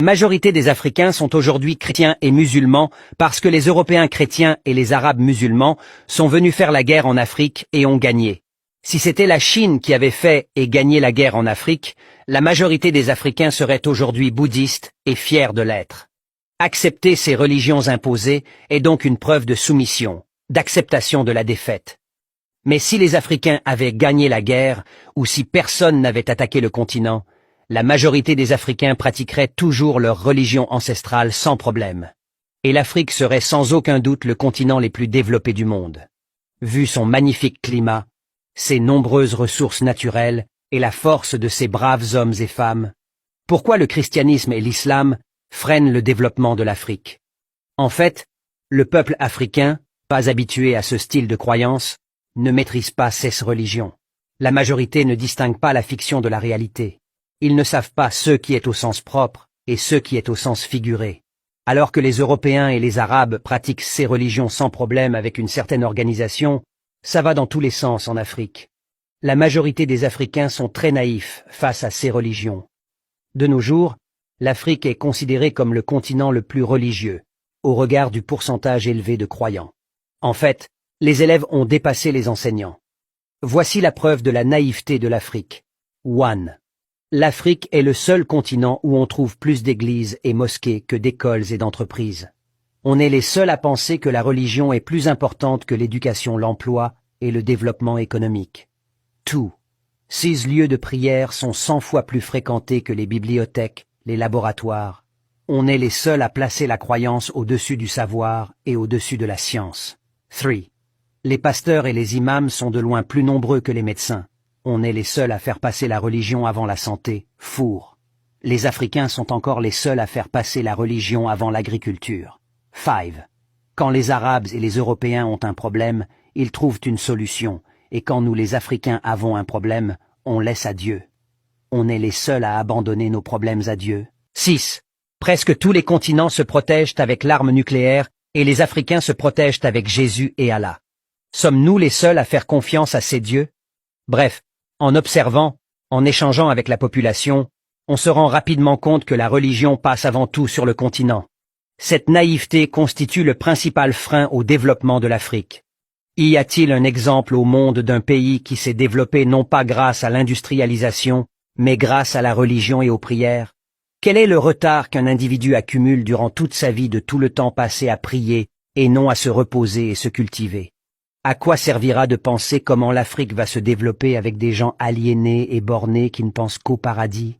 La majorité des Africains sont aujourd'hui chrétiens et musulmans parce que les Européens chrétiens et les Arabes musulmans sont venus faire la guerre en Afrique et ont gagné. Si c'était la Chine qui avait fait et gagné la guerre en Afrique, la majorité des Africains seraient aujourd'hui bouddhistes et fiers de l'être. Accepter ces religions imposées est donc une preuve de soumission, d'acceptation de la défaite. Mais si les Africains avaient gagné la guerre, ou si personne n'avait attaqué le continent, la majorité des Africains pratiqueraient toujours leur religion ancestrale sans problème. Et l'Afrique serait sans aucun doute le continent les plus développés du monde. Vu son magnifique climat, ses nombreuses ressources naturelles et la force de ses braves hommes et femmes, pourquoi le christianisme et l'islam freinent le développement de l'Afrique? En fait, le peuple africain, pas habitué à ce style de croyance, ne maîtrise pas ces religions. La majorité ne distingue pas la fiction de la réalité. Ils ne savent pas ce qui est au sens propre et ce qui est au sens figuré. Alors que les Européens et les Arabes pratiquent ces religions sans problème avec une certaine organisation, ça va dans tous les sens en Afrique. La majorité des Africains sont très naïfs face à ces religions. De nos jours, l'Afrique est considérée comme le continent le plus religieux, au regard du pourcentage élevé de croyants. En fait, les élèves ont dépassé les enseignants. Voici la preuve de la naïveté de l'Afrique. 1. L'Afrique est le seul continent où on trouve plus d'églises et mosquées que d'écoles et d'entreprises. On est les seuls à penser que la religion est plus importante que l'éducation, l'emploi et le développement économique. 2. Ces lieux de prière sont 100 fois plus fréquentés que les bibliothèques, les laboratoires. On est les seuls à placer la croyance au-dessus du savoir et au-dessus de la science. 3. Les pasteurs et les imams sont de loin plus nombreux que les médecins. On est les seuls à faire passer la religion avant la santé. 4. Les Africains sont encore les seuls à faire passer la religion avant l'agriculture. 5. Quand les Arabes et les Européens ont un problème, ils trouvent une solution, et quand nous les Africains avons un problème, on laisse à Dieu. On est les seuls à abandonner nos problèmes à Dieu. 6. Presque tous les continents se protègent avec l'arme nucléaire, et les Africains se protègent avec Jésus et Allah. Sommes-nous les seuls à faire confiance à ces dieux? Bref, en observant, en échangeant avec la population, on se rend rapidement compte que la religion passe avant tout sur le continent. Cette naïveté constitue le principal frein au développement de l'Afrique. Y a-t-il un exemple au monde d'un pays qui s'est développé non pas grâce à l'industrialisation, mais grâce à la religion et aux prières? Quel est le retard qu'un individu accumule durant toute sa vie de tout le temps passé à prier et non à se reposer et se cultiver? À quoi servira de penser comment l'Afrique va se développer avec des gens aliénés et bornés qui ne pensent qu'au paradis?